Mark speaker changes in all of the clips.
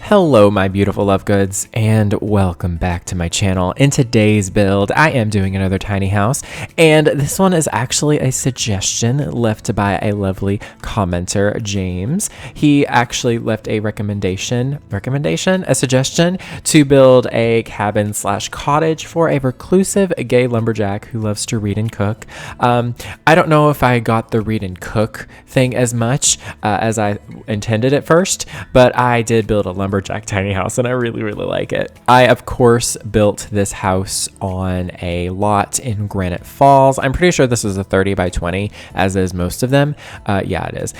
Speaker 1: Hello my beautiful love goods, and welcome back to my channel. In today's build I am doing another tiny house, and this one is actually a suggestion left by a lovely commenter, James. He actually left a a suggestion to build a cabin slash cottage for a reclusive gay lumberjack who loves to read and cook. I don't know if I got the read and cook thing as much as I intended at first, but I did build a lumberjack tiny house and I really like it. I of course built this house on a lot in Granite Falls. I'm pretty sure this is a 30 by 20, as is most of them. Yeah, it is.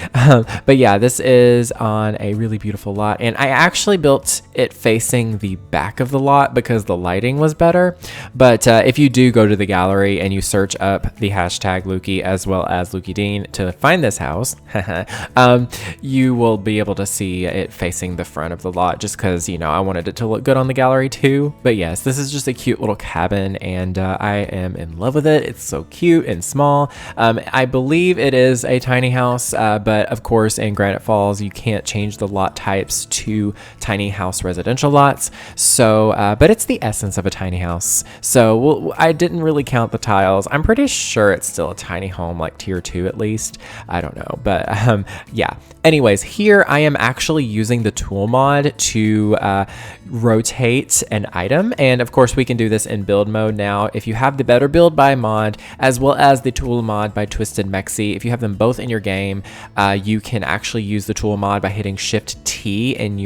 Speaker 1: But yeah, this is on a really beautiful lot, and I actually built it facing the back of the lot because the lighting was better. But if you do go to the gallery and you search up the hashtag Lukey as well as lukeydean to find this house, you will be able to see it facing the front of the lot, just because, you know, I wanted it to look good on the gallery too. But yes, this is just a cute little cabin, and I am in love with it. It's so cute and small. I believe it is a tiny house, but of course in Granite Falls you can't change the lot types to tiny house residential lots. So but it's the essence of a tiny house. So I didn't really count the tiles. I'm pretty sure it's still a tiny home, like tier 2 at least. I don't know, but yeah. Anyways, here I am actually using the tool mod to rotate an item, and of course we can do this in build mode now. If you have the Better Build by mod as well as the tool mod by Twisted Mexi, if you have them both in your game, you can actually use the tool mod by hitting Shift T on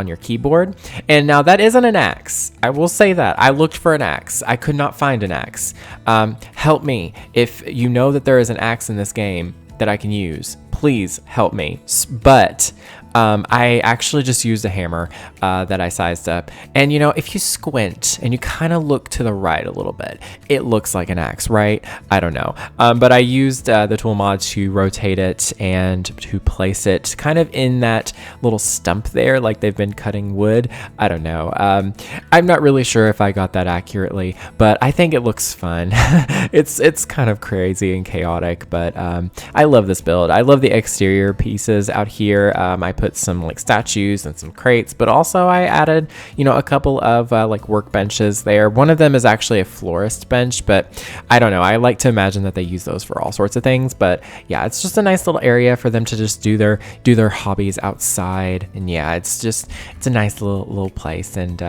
Speaker 1: your keyboard. And now that isn't an axe. I will say that I looked for an axe. I could not find an axe. Help me if you know that there is an axe in this game that I can use. Please help me. But I actually just used a hammer that I sized up, and you know, if you squint and you kind of look to the right a little bit, it looks like an axe, right? I don't know, but I used the tool mod to rotate it and to place it kind of in that little stump there, like they've been cutting wood. I don't know. I'm not really sure if I got that accurately, but I think it looks fun. It's kind of crazy and chaotic, but I love this build. I love the exterior pieces out here. I put some like statues and some crates, but also I added, you know, a couple of like workbenches there. One of them is actually a florist bench, but I don't know. I like to imagine that they use those for all sorts of things. But yeah, it's just a nice little area for them to just do their hobbies outside. And yeah, it's a nice little place. And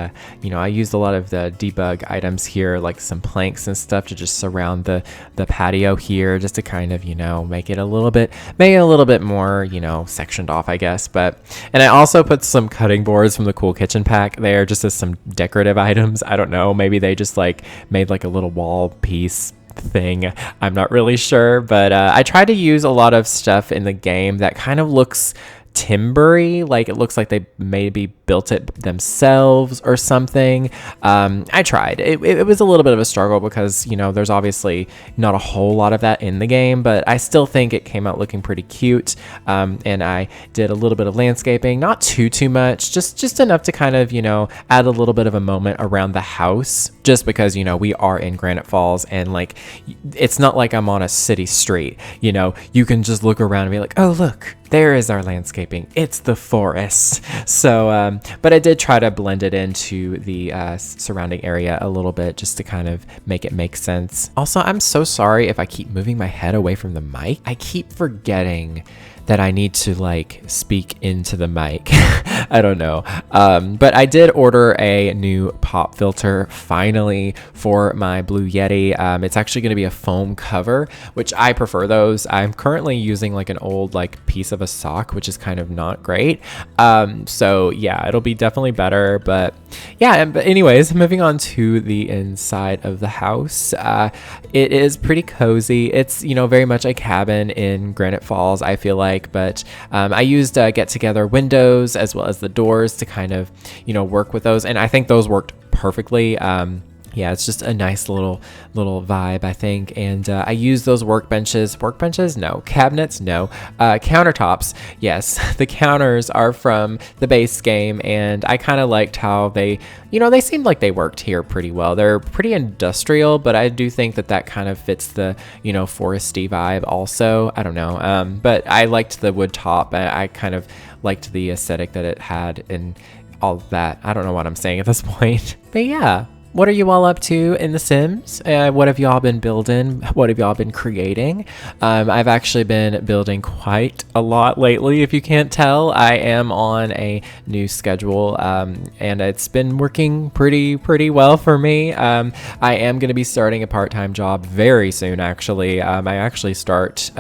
Speaker 1: you know, I used a lot of the debug items here, like some planks and stuff, to just surround the patio here, just to kind of, you know, make it a little bit more, you know, sectioned off, I guess. And I also put some cutting boards from the Cool Kitchen pack there, just as some decorative items. I don't know, maybe they just like made like a little wall piece thing. I'm not really sure, but I tried to use a lot of stuff in the game that kind of looks timbery, like it looks like they maybe built it themselves or something. I tried. It was a little bit of a struggle because, you know, there's obviously not a whole lot of that in the game, but I still think it came out looking pretty cute. And I did a little bit of landscaping, not too much, just enough to kind of, you know, add a little bit of a moment around the house, just because, you know, we are in Granite Falls, and like, it's not like I'm on a city street, you know. You can just look around and be like, oh look, there is our landscaping. It's the forest. So, but I did try to blend it into the surrounding area a little bit, just to kind of make it make sense. Also, I'm so sorry if I keep moving my head away from the mic. I keep forgetting that I need to like speak into the mic. I don't know. But I did order a new pop filter finally for my Blue Yeti. It's actually going to be a foam cover, which I prefer those. I'm currently using like an old like piece of a sock, which is kind of not great. So yeah, it'll be definitely better. But yeah, but anyways, moving on to the inside of the house. It is pretty cozy. It's, you know, very much a cabin in Granite Falls, I feel like. But I used get together windows as well as the doors to kind of, you know, work with those, and I think those worked perfectly. Yeah, it's just a nice little vibe, I think. And I use those workbenches, no, cabinets, no, countertops, yes. The counters are from the base game, and I kind of liked how they, you know, they seemed like they worked here pretty well. They're pretty industrial, but I do think that kind of fits the, you know, foresty vibe also. I don't know, but I liked the wood top. I kind of liked the aesthetic that it had, and all of that. I don't know what I'm saying at this point. But yeah. What are you all up to in The Sims? What have y'all been building? What have y'all been creating? I've actually been building quite a lot lately. If you can't tell, I am on a new schedule, and it's been working pretty well for me. I am going to be starting a part-time job very soon, actually. I actually start,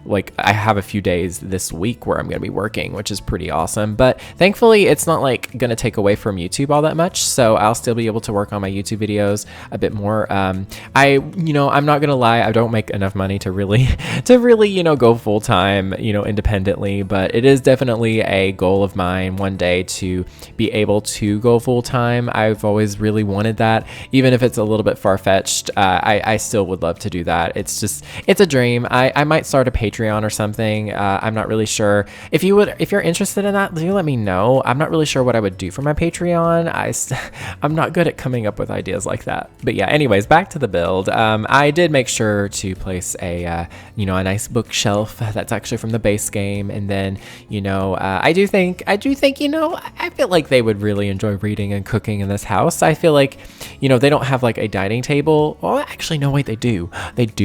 Speaker 1: like, I have a few days this week where I'm going to be working, which is pretty awesome. But thankfully, it's not, like, going to take away from YouTube all that much, so I'll still be able to work on my YouTube videos a bit more. I'm not gonna lie, I don't make enough money to really go full-time, independently, but it is definitely a goal of mine one day to be able to go full-time. I've always really wanted that, even if it's a little bit far-fetched. I still would love to do that. It's a dream. I might start a Patreon or something. I'm not really sure. If you're interested in that, do let me know. I'm not really sure what I would do for my Patreon. I'm not good at coming up with ideas like that. But yeah, anyways, back to the build. I did make sure to place a nice bookshelf that's actually from the base game, and then I do think I feel like they would really enjoy reading and cooking in this house. I feel like they don't have like a dining table. Well, actually, no, wait, they do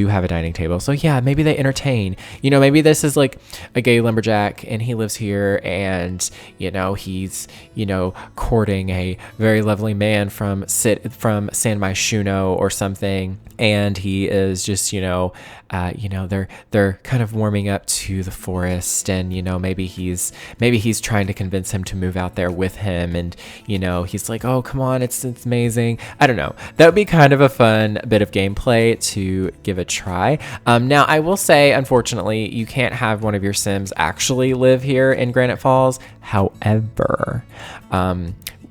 Speaker 1: have a dining table. So yeah, maybe they entertain. Maybe this is like a gay lumberjack and he lives here, and he's courting a very lovely man from San Myshuno or something, and he is just they're kind of warming up to the forest, and maybe he's trying to convince him to move out there with him, and he's like, oh come on, it's amazing. I don't know, that would be kind of a fun bit of gameplay to give a try. Now I will say, unfortunately, you can't have one of your Sims actually live here in Granite Falls. However,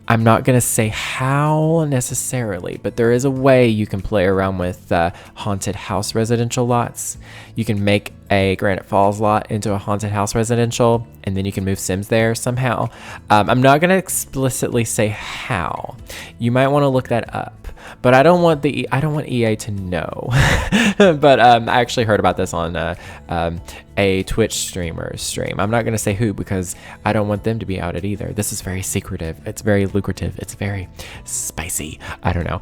Speaker 1: I'm not going to say how necessarily, but there is a way you can play around with haunted house residential lots. You can make a Granite Falls lot into a haunted house residential, and then you can move Sims there somehow. I'm not going to explicitly say how. You might want to look that up, but I don't want EA to know. But I actually heard about this on a Twitch streamer's stream. I'm not going to say who, because I don't want them to be outed either. This is very secretive. It's very lucrative. It's very spicy. I don't know.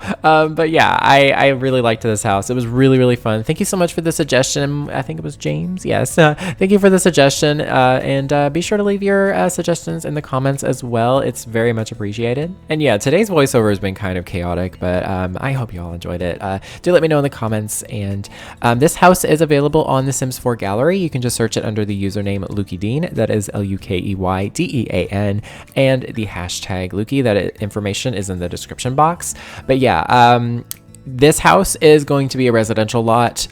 Speaker 1: But yeah, I really liked this house. It was really fun. Thank you so much for the suggestion. I think it was James. Yes. Thank you for the suggestion. And be sure to leave your suggestions in the comments as well. It's very much appreciated. And yeah, today's voiceover has been kind of chaotic, but I hope you all enjoyed it. Do let me know in the comments. And this house is available on the Sims 4 gallery. You can just search it under the username lukeydean. That is LUKEYDEAN, and the hashtag Lukey. That information is in the description box. But yeah, this house is going to be a residential lot,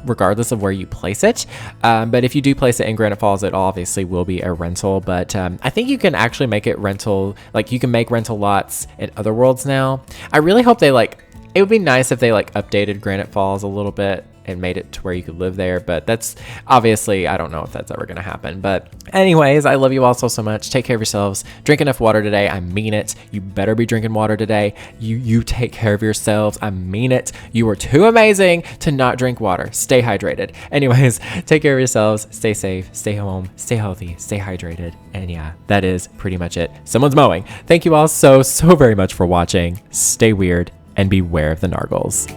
Speaker 1: regardless of where you place it. But if you do place it in Granite Falls, it obviously will be a rental. But I think you can actually make it rental. Like, you can make rental lots in other worlds now. I really hope they it would be nice if they updated Granite Falls a little bit and made it to where you could live there, but that's obviously, I don't know if that's ever gonna happen. But anyways, I love you all so much. Take care of yourselves. Drink enough water today. I mean it. You better be drinking water today. You take care of yourselves. I mean it. You are too amazing to not drink water. Stay hydrated. Anyways, take care of yourselves. Stay safe. Stay home. Stay healthy. Stay hydrated. And yeah, that is pretty much it. Someone's mowing. Thank you all so very much for watching. Stay weird and beware of the nargles.